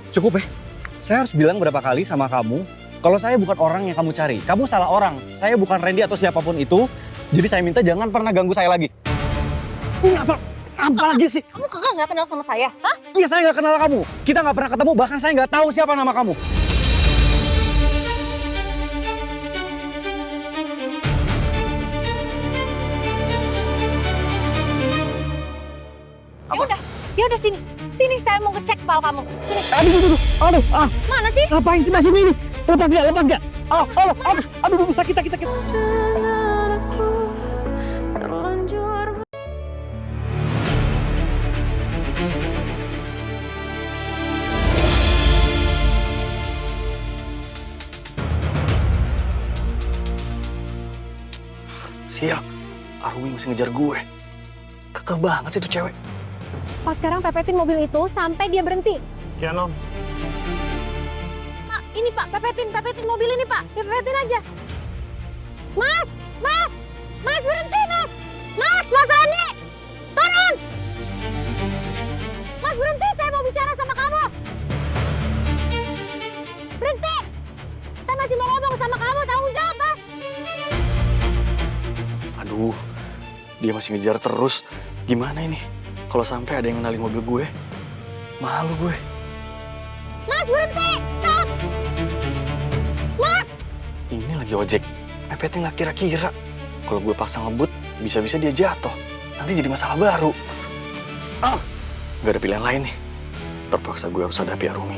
Cukup ya. Saya harus bilang berapa kali sama kamu kalau saya bukan orang yang kamu cari. Kamu salah orang. Saya bukan Randy atau siapapun itu. Jadi saya minta jangan pernah ganggu saya lagi. Ini apa lagi sih? Kamu kagak nggak kenal sama saya, hah? Iya, saya nggak kenal kamu. Kita nggak pernah ketemu, bahkan saya nggak tahu siapa nama kamu. Ya udah sini. Sini saya mau ngecek kepala kamu. Sini. Aduh, Mana sih? ngapain sih masih ini? Lepas gak? Aduh, sakit. Sial, Arumi masih ngejar gue. Kekeh banget sih tuh cewek. Pas sekarang pepetin mobil itu sampai dia berhenti. Ya, Non. Pak, ini Pak, pepetin mobil ini Pak. Pepetin aja. Mas berhenti Mas. Mas Rani, turun. Mas berhenti, saya mau bicara sama kamu. Berhenti. Saya masih mau ngomong sama kamu, tanggung jawab Mas. Aduh, dia masih ngejar terus. Gimana ini? Kalau sampai ada yang ngenalin mobil gue, malu gue. Mas berhenti, stop. Mas. Ini lagi ojek, mepetnya nggak kira-kira. Kalau gue paksa ngebut, bisa-bisa dia jatuh. Nanti jadi masalah baru. Gak ada pilihan lain nih. Terpaksa gue harus hadapi Arumi.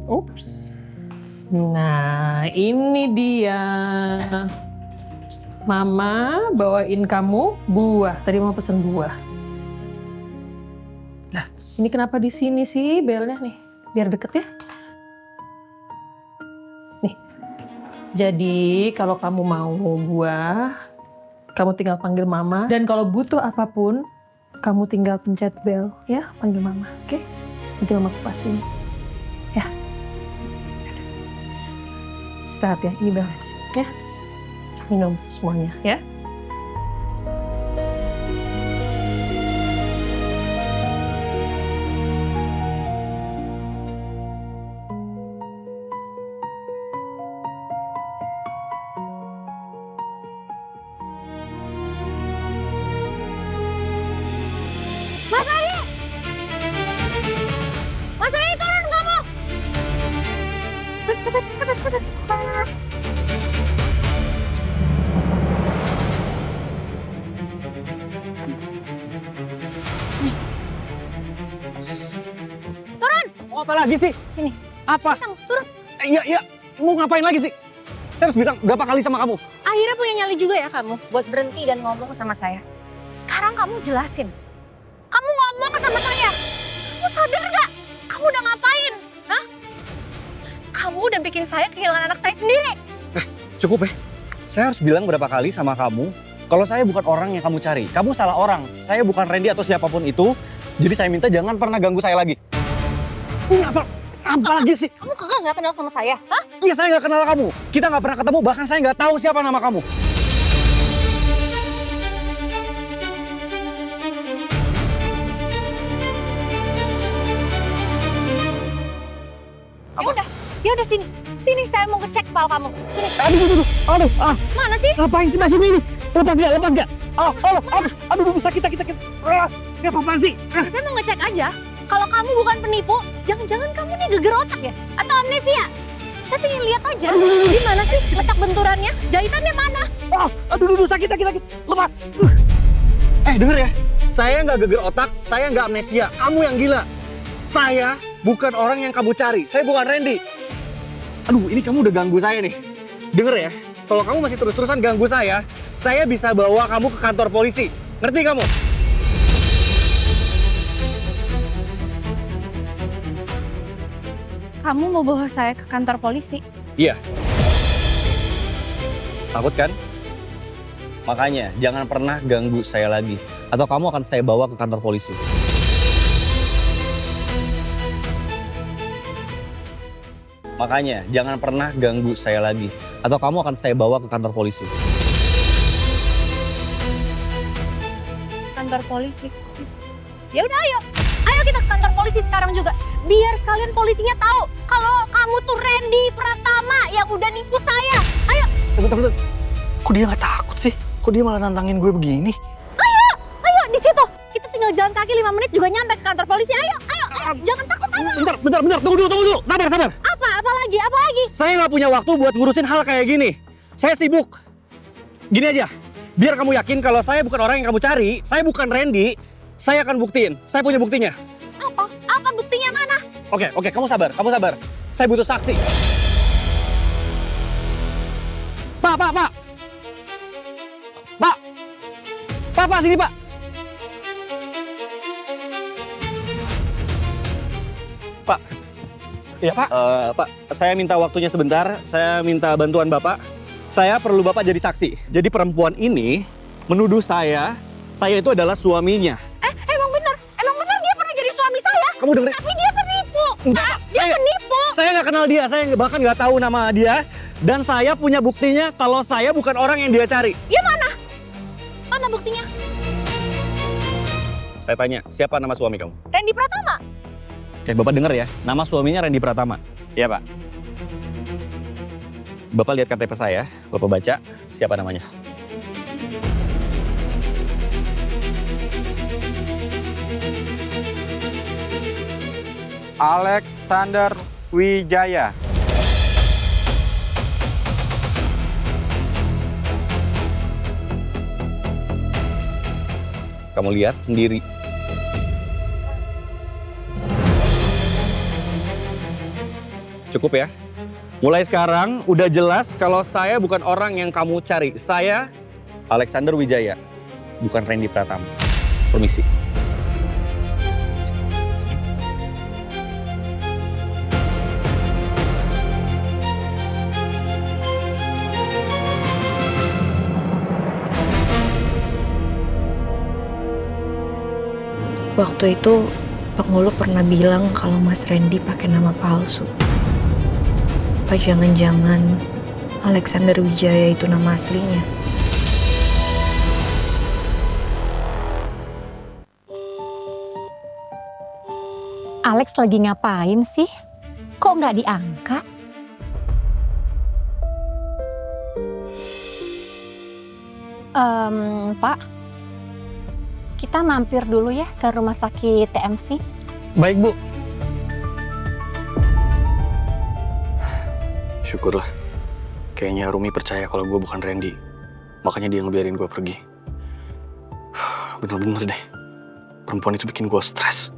Ups. Nah, ini dia. Mama bawain kamu buah. Tadi mau pesen buah. Lah, ini kenapa di sini sih belnya nih? Biar deket ya. Nih. Jadi, kalau kamu mau buah, kamu tinggal panggil Mama. Dan kalau butuh apapun, kamu tinggal pencet bel, ya, panggil Mama, oke? Nanti Mama kupasin. Ya. Istirahat ya, ini belnya, ya. Minum semuanya, ya. Mas Rani turun kamu. Mas pepet. Mau apa lagi sih? Sini. Apa? Turun. Iya. Mau ngapain lagi sih? Saya harus bilang berapa kali sama kamu? Akhirnya punya nyali juga ya kamu buat berhenti dan ngomong sama saya. Sekarang kamu jelasin. Kamu ngomong sama saya. Kamu sadar gak? Kamu udah ngapain? Hah? Kamu udah bikin saya kehilangan anak saya sendiri. Cukup ya. Saya harus bilang berapa kali sama kamu kalau saya bukan orang yang kamu cari. Kamu salah orang. Saya bukan Randy atau siapapun itu. Jadi saya minta jangan pernah ganggu saya lagi. Ini apa lagi sih? Kamu kagak nggak kenal sama saya, hah? Iya, saya nggak kenal kamu. Kita nggak pernah ketemu, bahkan saya nggak tahu siapa nama kamu. Ya udah sini. Sini saya mau ngecek kepala kamu. Sini. Aduh, Mana sih? ngapain sih masih ini? Lepas gak? Aduh, sakit. Ini apaan sih? Saya mau ngecek aja. Kalau kamu bukan penipu, jangan-jangan kamu nih geger otak ya? Atau amnesia? Saya pengen lihat aja. Di mana sih letak benturannya? Jahitannya mana? Aduh, sakit. Lepas. Denger ya. Saya nggak geger otak, saya nggak amnesia. Kamu yang gila. Saya bukan orang yang kamu cari. Saya bukan Randy. Aduh, ini kamu udah ganggu saya nih. Denger ya. Kalau kamu masih terus-terusan ganggu saya bisa bawa kamu ke kantor polisi. Ngerti kamu? Kamu mau bawa saya ke kantor polisi? Iya. Takut kan? Makanya jangan pernah ganggu saya lagi. Atau kamu akan saya bawa ke kantor polisi. Makanya jangan pernah ganggu saya lagi. Atau kamu akan saya bawa ke kantor polisi. Kantor polisi. Ya udah ayo. Ayo kita ke kantor polisi sekarang juga. Biar sekalian polisinya tahu kalau kamu tuh Randy Pratama yang udah nipu saya. Ayo. Bentar. Kok dia nggak takut sih? Kok dia malah nantangin gue begini? Ayo di situ. Kita tinggal jalan kaki 5 menit juga nyampe ke kantor polisi. Ayo. Jangan takut. Ayo. Bentar. Tunggu dulu. Sabar. Apa lagi? Saya nggak punya waktu buat ngurusin hal kayak gini. Saya sibuk. Gini aja. Biar kamu yakin kalau saya bukan orang yang kamu cari, saya bukan Randy, saya akan buktiin. Saya punya buktinya. Apa buktinya mana? Oke, kamu sabar. Saya butuh saksi. Pak. Pak, sini Pak. Pak. Iya Pak. Pak, saya minta waktunya sebentar. Saya minta bantuan Bapak. Saya perlu Bapak jadi saksi. Jadi perempuan ini menuduh saya itu adalah suaminya. Emang bener dia pernah jadi suami saya. Kamu dengerin? Tapi dia penipu. Enggak, Dia penipu. Saya nggak kenal dia, saya bahkan nggak tahu nama dia. Dan saya punya buktinya kalau saya bukan orang yang dia cari. Ya mana? Mana buktinya? Saya tanya, siapa nama suami kamu? Randy Pratama. Oke, Bapak denger ya, nama suaminya Randy Pratama. Iya Pak. Bapak lihat KTP saya, Bapak baca siapa namanya. Alexander Wijaya. Kamu lihat sendiri. Cukup ya? Mulai sekarang udah jelas kalau saya bukan orang yang kamu cari. Saya Alexander Wijaya, bukan Randy Pratama. Permisi. Waktu itu penghulu pernah bilang kalau Mas Randy pakai nama palsu. Apa jangan-jangan Alexander Wijaya itu nama aslinya? Alex lagi ngapain sih? Kok nggak diangkat? Pak, kita mampir dulu ya ke rumah sakit TMC. Baik, Bu. Syukurlah. Kayaknya Rumi percaya kalau gue bukan Randy. Makanya dia ngebiarin gue pergi. Bener-bener deh. Perempuan itu bikin gue stres.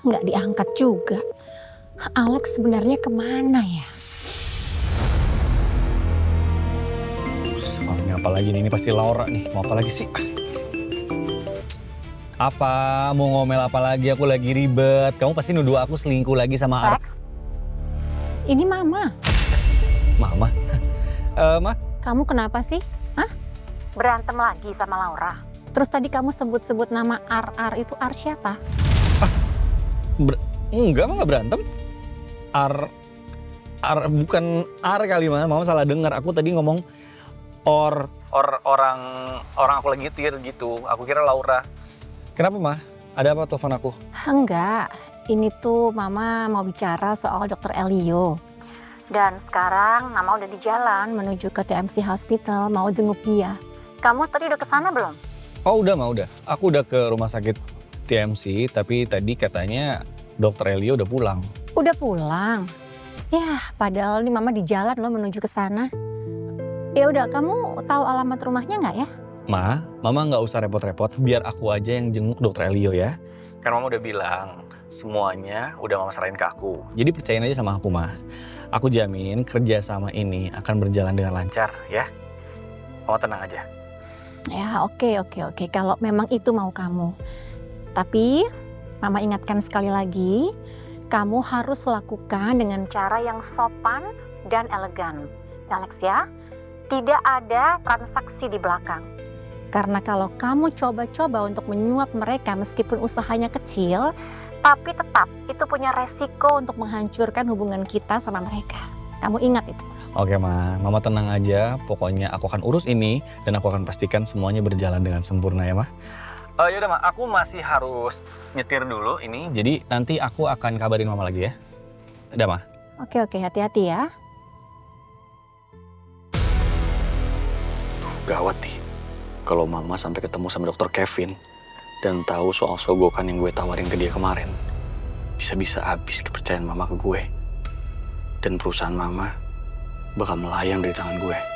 Nggak diangkat juga. Alex sebenarnya kemana ya? Soalnya apa lagi nih? Ini pasti Laura nih. Mau apa lagi sih? Apa? Mau ngomel apa lagi? Aku lagi ribet. Kamu pasti nuduh aku selingkuh lagi sama Ar. Lex, ini Mama. Mama? Ma? Kamu kenapa sih? Hah? Berantem lagi sama Laura? Terus tadi kamu sebut-sebut nama Ar itu Ar siapa? Enggak, Mama nggak berantem. Bukan Ar kali, Mama salah dengar. Aku tadi ngomong orang aku lagi nyetir gitu. Aku kira Laura. Kenapa, Ma? Ada apa telepon aku? Enggak, ini tuh Mama mau bicara soal Dr. Elio. Dan sekarang Mama udah di jalan menuju ke TMC Hospital mau jenguk dia. Kamu tadi udah kesana belum? Oh udah, Ma, udah. Aku udah ke rumah sakit TMC, tapi tadi katanya Dr. Elio udah pulang. Udah pulang? Ya, padahal nih Mama di jalan loh menuju ke sana. Ya udah, kamu tahu alamat rumahnya nggak ya? Ma, Mama nggak usah repot-repot, biar aku aja yang jenguk Dr. Elio ya. Kan Mama udah bilang, semuanya udah Mama serahin ke aku. Jadi percayain aja sama aku, Ma. Aku jamin kerja sama ini akan berjalan dengan lancar ya. Mama tenang aja. Ya, oke. Kalau memang itu mau kamu. Tapi Mama ingatkan sekali lagi, kamu harus lakukan dengan cara yang sopan dan elegan. Alex ya, tidak ada transaksi di belakang. Karena kalau kamu coba-coba untuk menyuap mereka meskipun usahanya kecil, tapi tetap itu punya resiko untuk menghancurkan hubungan kita sama mereka. Kamu ingat itu? Oke Ma, Mama tenang aja. Pokoknya aku akan urus ini dan aku akan pastikan semuanya berjalan dengan sempurna ya Ma. Yaudah Ma, aku masih harus nyetir dulu ini. Jadi nanti aku akan kabarin Mama lagi ya. Udah Ma. Oke, hati-hati ya. Gawat nih. Kalau Mama sampai ketemu sama Dr. Kevin dan tahu soal sogokan yang gue tawarin ke dia kemarin, bisa-bisa habis kepercayaan Mama ke gue. Dan perusahaan Mama bakal melayang dari tangan gue.